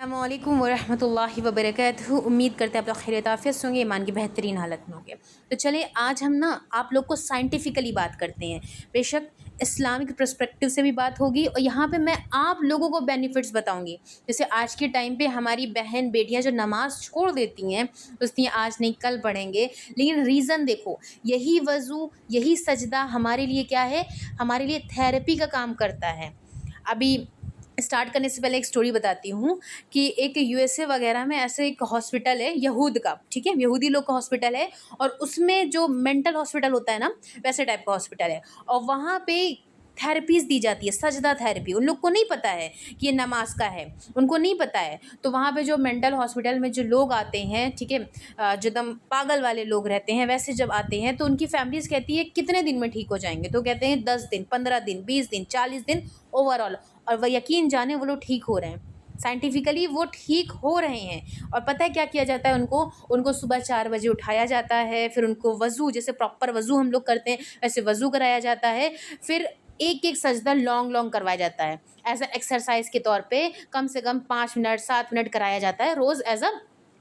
अस्सलामुअलैकुम वरहमतुल्लाहि वबरकातुहू। उम्मीद करते हैं आप लोग खैरियत आफियत से होंगे, ईमान की बेहतरीन हालत में होंगे। तो चलिए आज हम ना आप लोग को साइंटिफिकली बात करते हैं। बेशक इस्लामिक पर्सपेक्टिव से भी बात होगी और यहाँ पे मैं आप लोगों को बेनिफिट्स बताऊंगी। जैसे आज के टाइम पे हमारी बहन बेटियां जो नमाज छोड़ देती हैं, सोचती हैं आज नहीं कल पढ़ेंगे, लेकिन रीज़न देखो, यही वज़ू यही सजदा हमारे लिए क्या है, हमारे लिए थेरेपी का काम करता है। अभी स्टार्ट करने से पहले एक स्टोरी बताती हूँ कि एक यूएसए वगैरह में ऐसे एक हॉस्पिटल है यहूद का, ठीक है, यहूदी लोग का हॉस्पिटल है और उसमें जो मेंटल हॉस्पिटल होता है ना, वैसे टाइप का हॉस्पिटल है और वहाँ पे थेरेपीज़ दी जाती है, सजदा थेरेपी। उन लोग को नहीं पता है कि ये नमाज का है, उनको नहीं पता है। तो वहाँ पे जो मेंटल हॉस्पिटल में जो लोग आते हैं, ठीक है, जो एकदम पागल वाले लोग रहते हैं, वैसे जब आते हैं तो उनकी फैमिलीज़ कहती है कितने दिन में ठीक हो जाएंगे, तो कहते हैं 10 दिन, 15 दिन, 20 दिन, 40 दिन ओवरऑल। और वह यकीन जाने वो लोग ठीक हो रहे हैं, साइंटिफिकली वो ठीक हो रहे हैं। और पता है क्या किया जाता है, उनको सुबह 4 बजे उठाया जाता है, फिर उनको वज़ू, जैसे प्रॉपर वज़ू हम लोग करते हैं वैसे वज़ू कराया जाता है, फिर एक एक सजदा लॉन्ग लॉन्ग करवाया जाता है एज अ एक्सरसाइज के तौर पे। कम से कम 5 मिनट 7 मिनट कराया जाता है रोज़ एज अ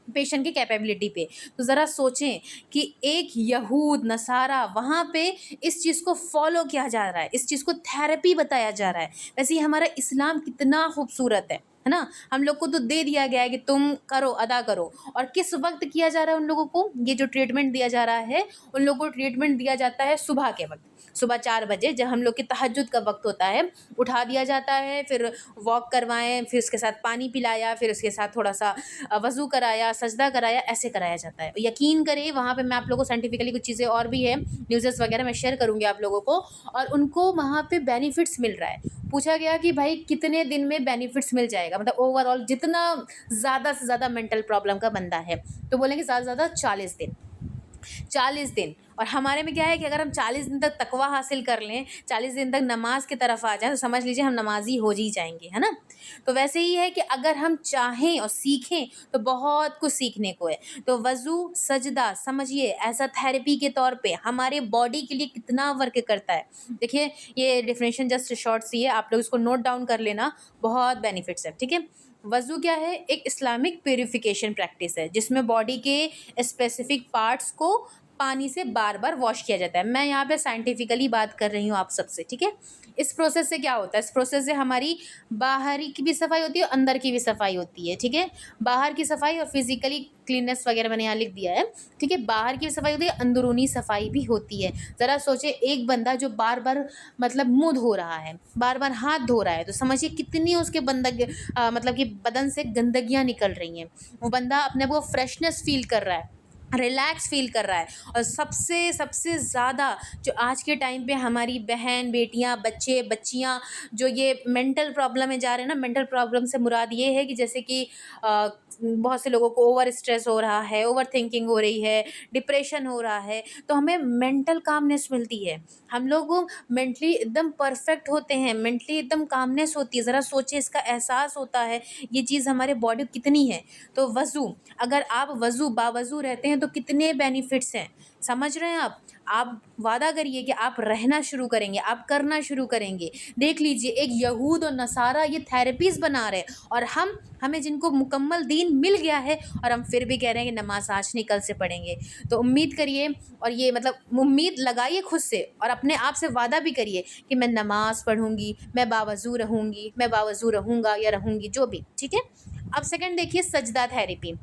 पेशेंट की कैपेबिलिटी पे। तो ज़रा सोचें कि एक यहूद नसारा वहाँ पे इस चीज़ को फॉलो किया जा रहा है, इस चीज़ को थेरेपी बताया जा रहा है। वैसे ही हमारा इस्लाम कितना खूबसूरत है ना। हम लोग को तो दे दिया गया है कि तुम करो, अदा करो। और किस वक्त किया जा रहा है उन लोगों को, ये जो ट्रीटमेंट दिया जा रहा है उन लोगों को ट्रीटमेंट दिया जाता है सुबह के वक्त, सुबह 4 बजे जब हम लोग की तहज्जुद का वक्त होता है, उठा दिया जाता है, फिर वॉक करवाएं, फिर उसके साथ पानी पिलाया, फिर उसके साथ थोड़ा सा वज़ू कराया, सजदा कराया, ऐसे कराया जाता है। यकीन करें वहाँ पे मैं आप लोगों को साइंटिफिकली कुछ चीज़ें और भी है, न्यूज़ेस वगैरह मैं शेयर करूँगी आप लोगों को, और उनको वहाँ पे बेनिफिट्स मिल रहा है। पूछा गया कि भाई कितने दिन में बेनिफिट्स मिल जाएगा, मतलब ओवरऑल जितना ज़्यादा से ज़्यादा मेंटल प्रॉब्लम का बंदा है, तो बोलेंगे ज़्यादा से ज़्यादा 40 दिन, 40 दिन। और हमारे में क्या है कि अगर हम 40 दिन तक तकवा हासिल कर लें, 40 दिन तक नमाज की तरफ आ जाएं, तो समझ लीजिए हम नमाजी हो ही जाएंगे, है ना। तो वैसे ही है कि अगर हम चाहें और सीखें तो बहुत कुछ सीखने को है। तो वज़ू सजदा समझिए ऐसा थेरेपी के तौर पे हमारे बॉडी के लिए कितना वर्क करता है। देखिए ये डेफिनेशन जस्ट शॉर्ट सी है, आप लोग इसको नोट डाउन कर लेना, बहुत बेनिफिट्स है, ठीक है। वज़ू क्या है, एक इस्लामिक प्यूरिफिकेशन प्रैक्टिस है जिसमें बॉडी के स्पेसिफिक पार्ट्स को पानी से बार बार वॉश किया जाता है। मैं यहाँ पे साइंटिफिकली बात कर रही हूँ आप सबसे, ठीक है। इस प्रोसेस से क्या होता है, इस प्रोसेस से हमारी बाहरी की भी सफाई होती है, अंदर की भी सफाई होती है, ठीक है। बाहर की सफाई और फिजिकली क्लीननेस वगैरह मैंने यहाँ लिख दिया है, ठीक है। बाहर की भी सफाई होती है, अंदरूनी सफाई भी होती है। ज़रा सोचे एक बंदा जो बार बार मतलब मुँह धो रहा है, बार बार हाथ धो रहा है, तो समझिए कितनी उसके मतलब कि बदन से गंदगियाँ निकल रही हैं। वो बंदा अपने आप को फ्रेशनेस फील कर रहा है, रिलैक्स फील कर रहा है। और सबसे सबसे ज़्यादा जो आज के टाइम पे हमारी बहन बेटियां बच्चे बच्चियां जो ये मेंटल प्रॉब्लम में जा रहे हैं ना, मेंटल प्रॉब्लम से मुराद ये है कि जैसे कि बहुत से लोगों को ओवर स्ट्रेस हो रहा है, ओवर थिंकिंग हो रही है, डिप्रेशन हो रहा है, तो हमें मेंटल कामनेस मिलती है। हम लोग मेंटली एकदम परफेक्ट होते हैं, मेंटली एकदम कामनेस होती है। ज़रा सोचिए इसका एहसास होता है ये चीज़ हमारे बॉडी कितनी है। तो वज़ू, अगर आप वज़ू बावज़ू रहते हैं तो कितने बेनिफिट्स हैं, समझ रहे हैं आप वादा करिए कि आप रहना शुरू करेंगे, आप करना शुरू करेंगे। देख लीजिए एक यहूद और नसारा ये थेरेपीज़ बना रहे हैं और हमें जिनको मुकम्मल दीन मिल गया है और हम फिर भी कह रहे हैं कि नमाज आज नहीं कल से पढ़ेंगे। तो उम्मीद करिए और ये मतलब उम्मीद लगाइए खुद से और अपने आप से वादा भी करिए कि मैं नमाज पढ़ूंगी, मैं बावज़ू रहूंगी, मैं बावज़ू रहूंगा या रहूंगी, जो भी, ठीक है। अब सेकंड देखिए सजदा थेरेपी।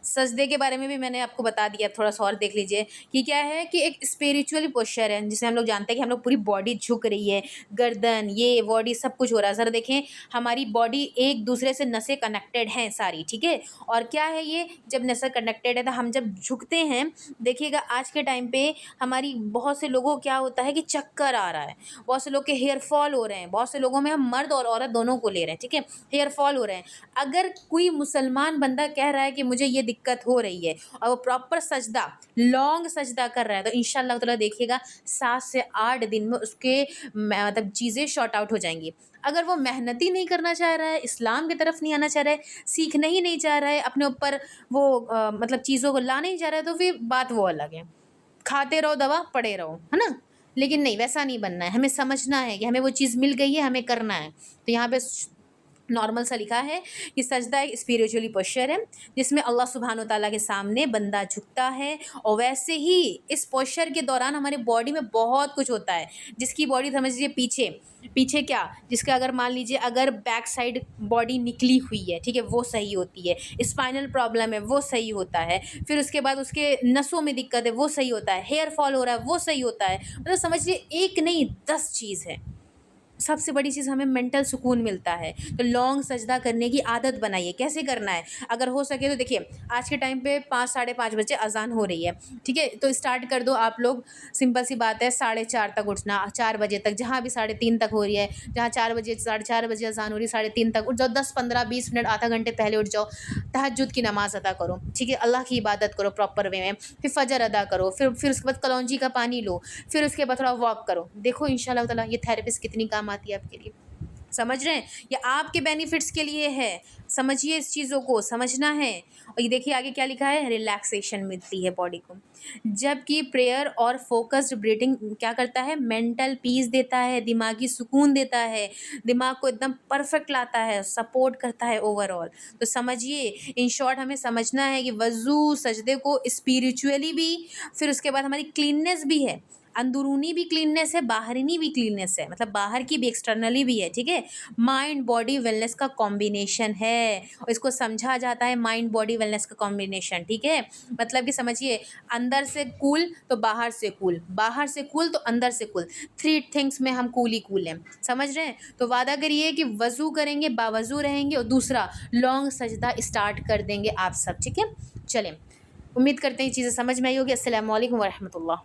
सजदे के बारे में भी मैंने आपको बता दिया, थोड़ा सा और देख लीजिए कि क्या है कि एक स्पिरिचुअल पोस्चर है जिसे हम लोग जानते हैं कि हम लोग पूरी बॉडी झुक रही है, गर्दन ये बॉडी सब कुछ हो रहा है। ज़रा देखें हमारी बॉडी एक दूसरे से नसें कनेक्टेड हैं सारी, ठीक है। और क्या है ये, जब नसें कनेक्टेड है तो हम जब झुकते हैं, देखिएगा आज के टाइम पे हमारी बहुत से लोगों को क्या होता है कि चक्कर आ रहा है, बहुत से लोग के हेयर फॉल हो रहे हैं, बहुत से लोगों में हम मर्द और औरत दोनों को ले रहे हैं, ठीक है, हेयर फॉल हो रहे हैं। अगर कोई मुसलमान बंदा कह रहा है कि मुझे ये दिक्कत हो रही है और वो प्रॉपर सजदा लॉन्ग सजदा कर रहा है, तो इंशाल्लाह ताला देखिएगा 7 से 8 दिन में उसके मतलब चीज़ें शॉर्ट आउट हो जाएंगी। अगर वो मेहनत ही नहीं करना चाह रहा है, इस्लाम की तरफ नहीं आना चाह रहा है, सीखना ही नहीं चाह रहा है, अपने ऊपर वो मतलब चीज़ों को ला नहीं चाह रहा है, तो फिर बात वो अलग है, खाते रहो दवा पड़े रहो, है ना। लेकिन नहीं, वैसा नहीं बनना है, हमें समझना है कि हमें वो चीज़ मिल गई है, हमें करना है। तो यहाँ पे नॉर्मल सा लिखा है कि सजदा एक स्पिरिचुअली पोस्चर है जिसमें अल्लाह सुब्हान व तआला के सामने बंदा झुकता है। और वैसे ही इस पोस्चर के दौरान हमारे बॉडी में बहुत कुछ होता है, जिसकी बॉडी समझ लीजिए पीछे पीछे क्या, जिसका अगर मान लीजिए अगर बैक साइड बॉडी निकली हुई है, ठीक है, वो सही होती है। स्पाइनल प्रॉब्लम है, वो सही होता है। फिर उसके बाद उसके नसों में दिक्कत है, वो सही होता है। हेयर फॉल हो रहा है, वो सही होता है। मतलब समझिए एक नहीं 10 चीज़ है। सबसे बड़ी चीज़ हमें मेंटल सुकून मिलता है। तो लॉन्ग सजदा करने की आदत बनाइए। कैसे करना है? अगर हो सके तो देखिए, आज के टाइम पे 5 साढ़े 5 बजे अज़ान हो रही है, ठीक है? तो स्टार्ट कर दो आप लोग, सिंपल सी बात है, साढ़े 4 तक उठना, 4 बजे तक, जहाँ भी साढ़े 3 तक हो रही है, जहाँ 4 बजे साढ़े 4 बजे अज़ान हो रही है, साढ़े 3 तक उठ जाओ। 10 15 20 मिनट, आधा घंटे पहले उठ जाओ। तहज्जुद की नमाज़ अदा करो, ठीक है? अल्लाह की इबादत करो प्रॉपर वे में। फिर फ़जर अदा करो, फिर उसके बाद कलौंजी का पानी लो, फिर उसके बाद थोड़ा वॉक करो। देखो इंशाअल्लाह ताला ये थेरेपिस्ट कितनी काम आती है आपके लिए। समझ रहे हैं? ये आपके बेनिफिट्स के लिए है। समझिए, इस चीज़ों को समझना है। और ये देखिए आगे क्या लिखा है, रिलैक्सेशन मिलती है बॉडी को। जबकि प्रेयर और फोकस्ड ब्रीथिंग क्या करता है, मेंटल पीस देता है, दिमागी सुकून देता है, दिमाग को एकदम परफेक्ट लाता है, सपोर्ट करता है ओवरऑल। तो समझिए, इन शॉर्ट हमें समझना है कि वज़ू सजदे को स्पिरिचुअली भी, फिर उसके बाद हमारी क्लीननेस भी है, अंदरूनी भी क्लीननेस है, बाहरीनी भी क्लीननेस है, मतलब बाहर की भी, एक्सटर्नली भी है, ठीक है? माइंड बॉडी वेलनेस का कॉम्बिनेशन है, और इसको समझा जाता है माइंड बॉडी वेलनेस का कॉम्बिनेशन, ठीक है? मतलब कि समझिए, अंदर से कूल तो बाहर से कूल, बाहर से कूल तो अंदर से कूल, 3 थिंग्स में हम कूल ही कूल हैं। समझ रहे हैं? तो वादा करिए कि वज़ू करेंगे, बावज़ू रहेंगे, और दूसरा लॉन्ग सजदा स्टार्ट कर देंगे आप सब, ठीक है? चलें, उम्मीद करते हैं ये चीज़ें समझ में आई होगी। अस्सलामु अलैकुम व रहमतुल्लाह।